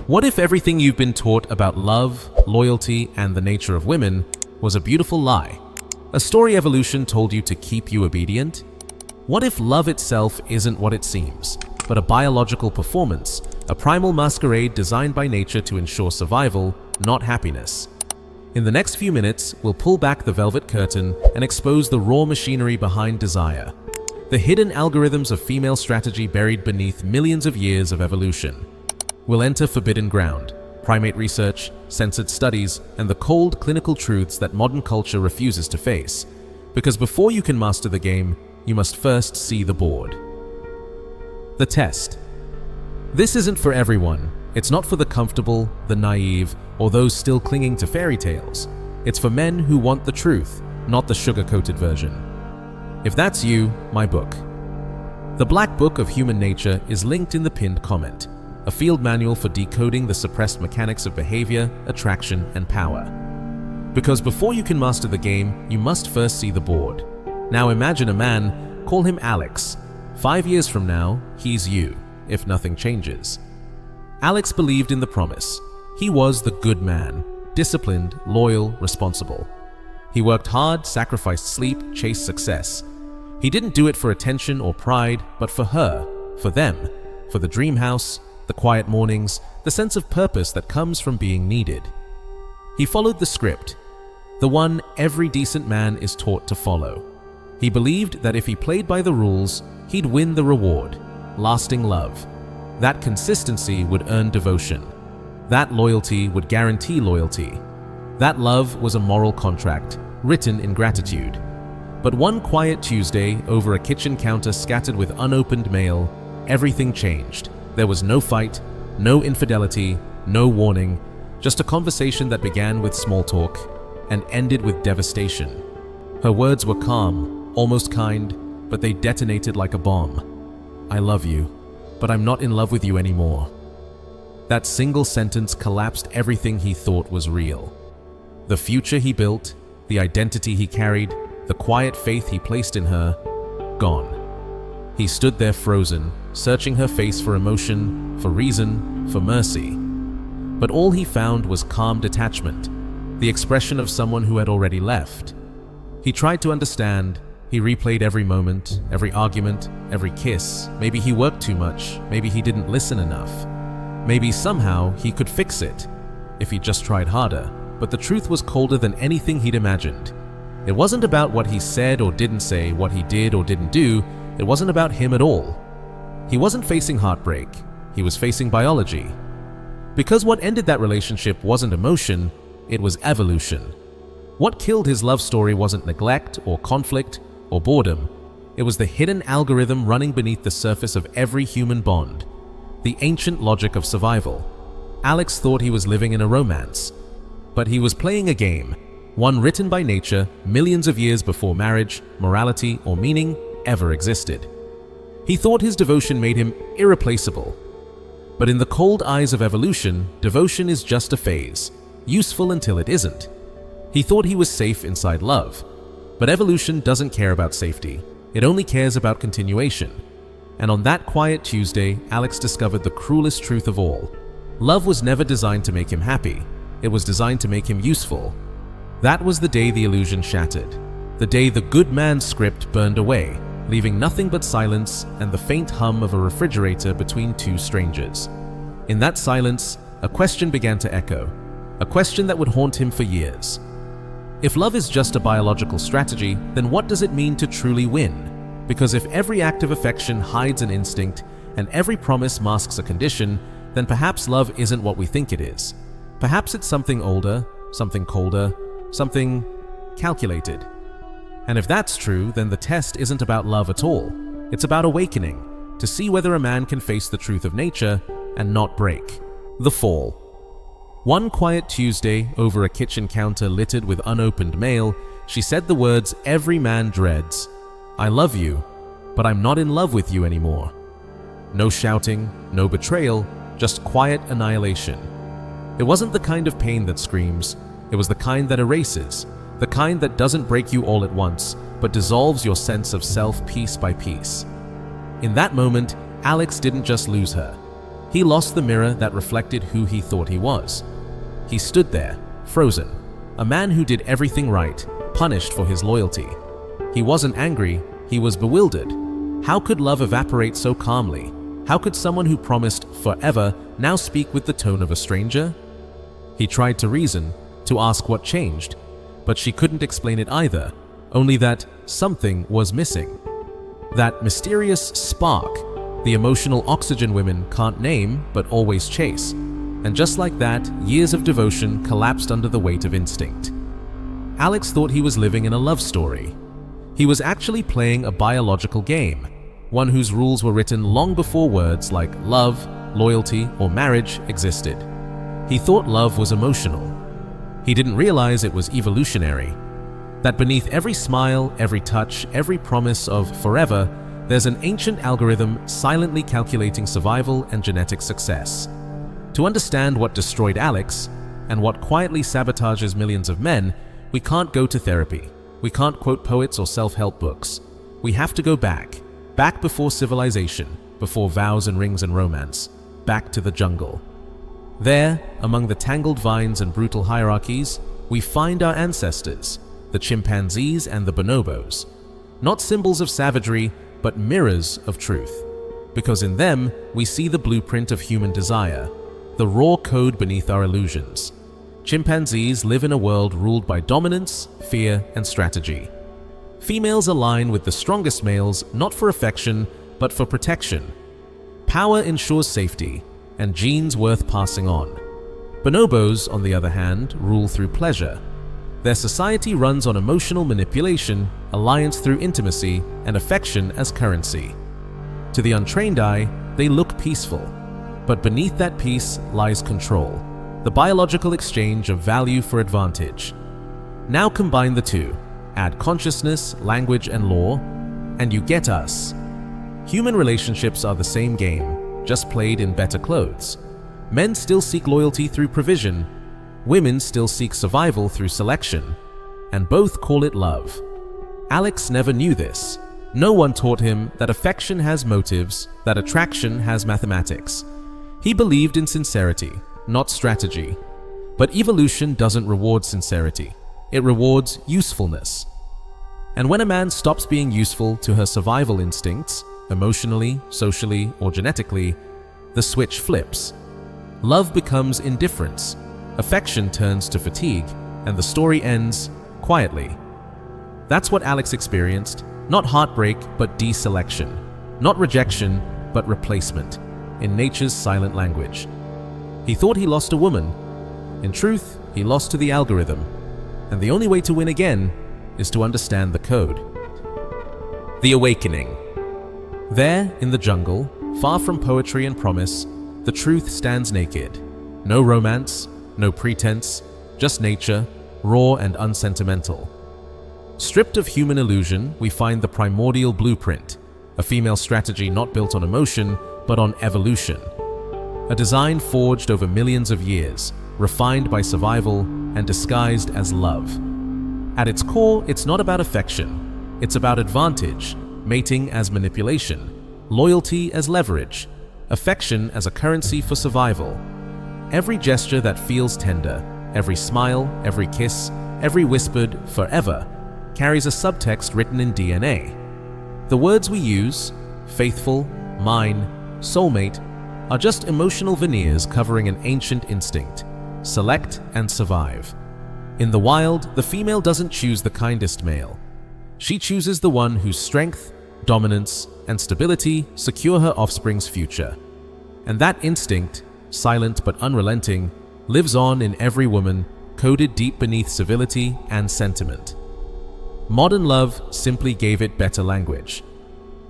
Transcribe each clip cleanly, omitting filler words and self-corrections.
What if everything you've been taught about love, loyalty, and the nature of women was a beautiful lie? A story evolution told you to keep you obedient? What if love itself isn't what it seems, but a biological performance, a primal masquerade designed by nature to ensure survival, not happiness? In the next few minutes, we'll pull back the velvet curtain and expose the raw machinery behind desire, the hidden algorithms of female strategy buried beneath millions of years of evolution. We'll enter forbidden ground, primate research, censored studies, and the cold clinical truths that modern culture refuses to face. Because before you can master the game, you must first see the board. The test. This isn't for everyone. It's not for the comfortable, the naive, or those still clinging to fairy tales. It's for men who want the truth, not the sugar-coated version. If that's you, my book. The Black Book of Human Nature is linked in the pinned comment, a field manual for decoding the suppressed mechanics of behavior, attraction, and power. Because before you can master the game, you must first see the board. Now imagine a man, call him Alex. 5 years from now, he's you, if nothing changes. Alex believed in the promise. He was the good man, disciplined, loyal, responsible. He worked hard, sacrificed sleep, chased success. He didn't do it for attention or pride, but for her, for them, for the dream house, the quiet mornings, the sense of purpose that comes from being needed. He followed the script, the one every decent man is taught to follow. He believed that if he played by the rules, he'd win the reward, lasting love. That consistency would earn devotion. That loyalty would guarantee loyalty. That love was a moral contract, written in gratitude. But one quiet Tuesday, over a kitchen counter scattered with unopened mail, everything changed. There was no fight, no infidelity, no warning, just a conversation that began with small talk and ended with devastation. Her words were calm, almost kind, but they detonated like a bomb. I love you, but I'm not in love with you anymore. That single sentence collapsed everything he thought was real. The future he built, the identity he carried, the quiet faith he placed in her, gone. He stood there frozen, searching her face for emotion, for reason, for mercy. But all he found was calm detachment, the expression of someone who had already left. He tried to understand. He replayed every moment, every argument, every kiss. Maybe he worked too much. Maybe he didn't listen enough. Maybe somehow he could fix it, if he just tried harder. But the truth was colder than anything he'd imagined. It wasn't about what he said or didn't say, what he did or didn't do. It wasn't about him at all. He wasn't facing heartbreak. He was facing biology. Because what ended that relationship wasn't emotion, it was evolution. What killed his love story wasn't neglect or conflict or boredom. It was the hidden algorithm running beneath the surface of every human bond. The ancient logic of survival. Alex thought he was living in a romance. But he was playing a game, one written by nature millions of years before marriage, morality, or meaning ever existed. He thought his devotion made him irreplaceable. But in the cold eyes of evolution, devotion is just a phase, useful until it isn't. He thought he was safe inside love. But evolution doesn't care about safety. It only cares about continuation. And on that quiet Tuesday, Alex discovered the cruelest truth of all. Love was never designed to make him happy. It was designed to make him useful. That was the day the illusion shattered. The day the good man's script burned away, leaving nothing but silence and the faint hum of a refrigerator between two strangers. In that silence, a question began to echo, a question that would haunt him for years. If love is just a biological strategy, then what does it mean to truly win? Because if every act of affection hides an instinct and every promise masks a condition, then perhaps love isn't what we think it is. Perhaps it's something older, something colder, something calculated. And if that's true, then the test isn't about love at all. It's about awakening, to see whether a man can face the truth of nature and not break. The fall. One quiet Tuesday, over a kitchen counter littered with unopened mail, she said the words every man dreads. I love you, but I'm not in love with you anymore. No shouting, no betrayal, just quiet annihilation. It wasn't the kind of pain that screams. It was the kind that erases, the kind that doesn't break you all at once, but dissolves your sense of self piece by piece. In that moment, Alex didn't just lose her. He lost the mirror that reflected who he thought he was. He stood there, frozen, a man who did everything right, punished for his loyalty. He wasn't angry, he was bewildered. How could love evaporate so calmly? How could someone who promised forever now speak with the tone of a stranger? He tried to reason, to ask what changed, but she couldn't explain it either, only that something was missing. That mysterious spark, the emotional oxygen women can't name but always chase. And just like that, years of devotion collapsed under the weight of instinct. Alex thought he was living in a love story. He was actually playing a biological game, one whose rules were written long before words like love, loyalty, or marriage existed. He thought love was emotional. He didn't realize it was evolutionary. That beneath every smile, every touch, every promise of forever, there's an ancient algorithm silently calculating survival and genetic success. To understand what destroyed Alex, and what quietly sabotages millions of men, we can't go to therapy. We can't quote poets or self-help books. We have to go back before civilization, before vows and rings and romance, back to the jungle. There, among the tangled vines and brutal hierarchies, we find our ancestors, the chimpanzees and the bonobos. Not symbols of savagery, but mirrors of truth. Because in them, we see the blueprint of human desire, the raw code beneath our illusions. Chimpanzees live in a world ruled by dominance, fear, and strategy. Females align with the strongest males not for affection, but for protection. Power ensures safety, and genes worth passing on. Bonobos, on the other hand, rule through pleasure. Their society runs on emotional manipulation, alliance through intimacy, and affection as currency. To the untrained eye, they look peaceful, but beneath that peace lies control, the biological exchange of value for advantage. Now combine the two, add consciousness, language, and law, and you get us. Human relationships are the same game, just played in better clothes. Men still seek loyalty through provision, women still seek survival through selection, and both call it love. Alex never knew this. No one taught him that affection has motives, that attraction has mathematics. He believed in sincerity, not strategy. But evolution doesn't reward sincerity. It rewards usefulness. And when a man stops being useful to her survival instincts, emotionally, socially, or genetically, the switch flips. Love becomes indifference. Affection turns to fatigue, and the story ends quietly. That's what Alex experienced, not heartbreak, but deselection. Not rejection, but replacement, in nature's silent language. He thought he lost a woman. In truth, he lost to the algorithm. And the only way to win again is to understand the code. The Awakening. There, in the jungle, far from poetry and promise, the truth stands naked. No romance, no pretense, just nature, raw and unsentimental. Stripped of human illusion, we find the Primordial Blueprint, a female strategy not built on emotion, but on evolution. A design forged over millions of years, refined by survival and disguised as love. At its core, it's not about affection. It's about advantage, mating as manipulation, loyalty as leverage, affection as a currency for survival. Every gesture that feels tender, every smile, every kiss, every whispered forever, carries a subtext written in DNA. The words we use, faithful, mine, soulmate, are just emotional veneers covering an ancient instinct: select and survive. In the wild, the female doesn't choose the kindest male. She chooses the one whose strength, dominance, and stability secure her offspring's future. And that instinct, silent but unrelenting, lives on in every woman, coded deep beneath civility and sentiment. Modern love simply gave it better language.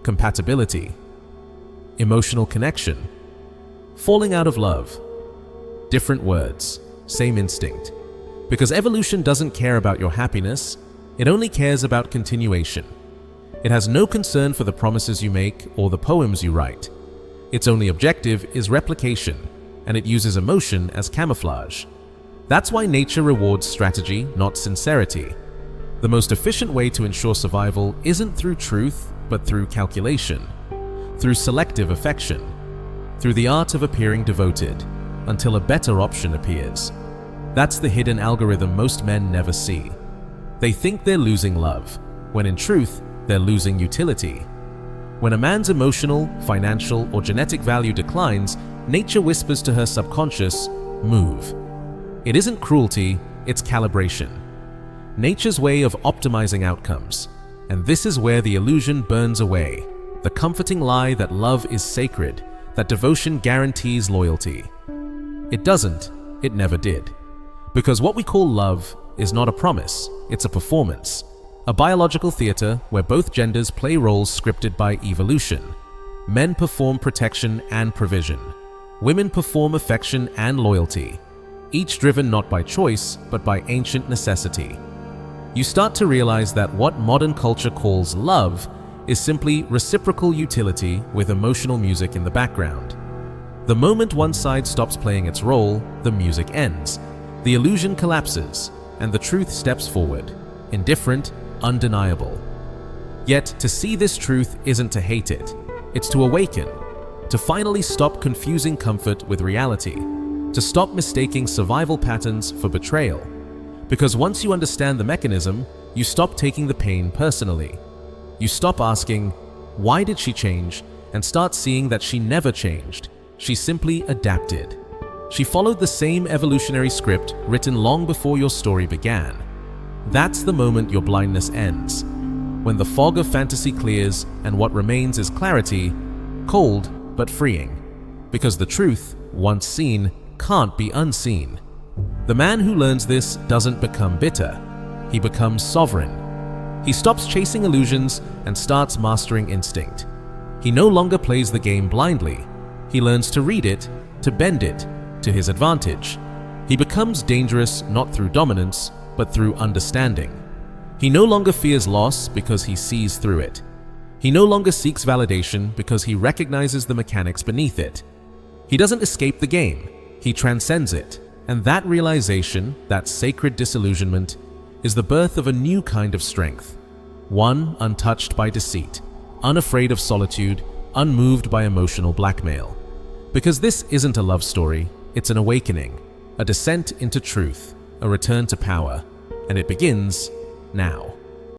Compatibility. Emotional connection. Falling out of love. Different words, same instinct. Because evolution doesn't care about your happiness, it only cares about continuation. It has no concern for the promises you make or the poems you write. Its only objective is replication, and it uses emotion as camouflage. That's why nature rewards strategy, not sincerity. The most efficient way to ensure survival isn't through truth, but through calculation, through selective affection. through the art of appearing devoted, until a better option appears. That's the hidden algorithm most men never see. They think they're losing love, when in truth, they're losing utility. When a man's emotional, financial, or genetic value declines, nature whispers to her subconscious, "Move." It isn't cruelty, it's calibration. Nature's way of optimizing outcomes. And this is where the illusion burns away. The comforting lie that love is sacred, that devotion guarantees loyalty. It doesn't, it never did. Because what we call love is not a promise, it's a performance. A biological theater where both genders play roles scripted by evolution. Men perform protection and provision. Women perform affection and loyalty, each driven not by choice, but by ancient necessity. You start to realize that what modern culture calls love is simply reciprocal utility with emotional music in the background. The moment one side stops playing its role, the music ends, the illusion collapses, and the truth steps forward, indifferent, undeniable. Yet, to see this truth isn't to hate it, it's to awaken, to finally stop confusing comfort with reality, to stop mistaking survival patterns for betrayal. Because once you understand the mechanism, you stop taking the pain personally. You stop asking, "Why did she change?" and start seeing that she never changed. She simply adapted. She followed the same evolutionary script written long before your story began. That's the moment your blindness ends. When the fog of fantasy clears and what remains is clarity, cold but freeing. Because the truth, once seen, can't be unseen. The man who learns this doesn't become bitter. He becomes sovereign. He stops chasing illusions and starts mastering instinct. He no longer plays the game blindly. He learns to read it, to bend it, to his advantage. He becomes dangerous not through dominance, but through understanding. He no longer fears loss because he sees through it. He no longer seeks validation because he recognizes the mechanics beneath it. He doesn't escape the game, he transcends it. And that realization, that sacred disillusionment, is the birth of a new kind of strength. One untouched by deceit, unafraid of solitude, unmoved by emotional blackmail. Because this isn't a love story, it's an awakening, a descent into truth, a return to power, and it begins now.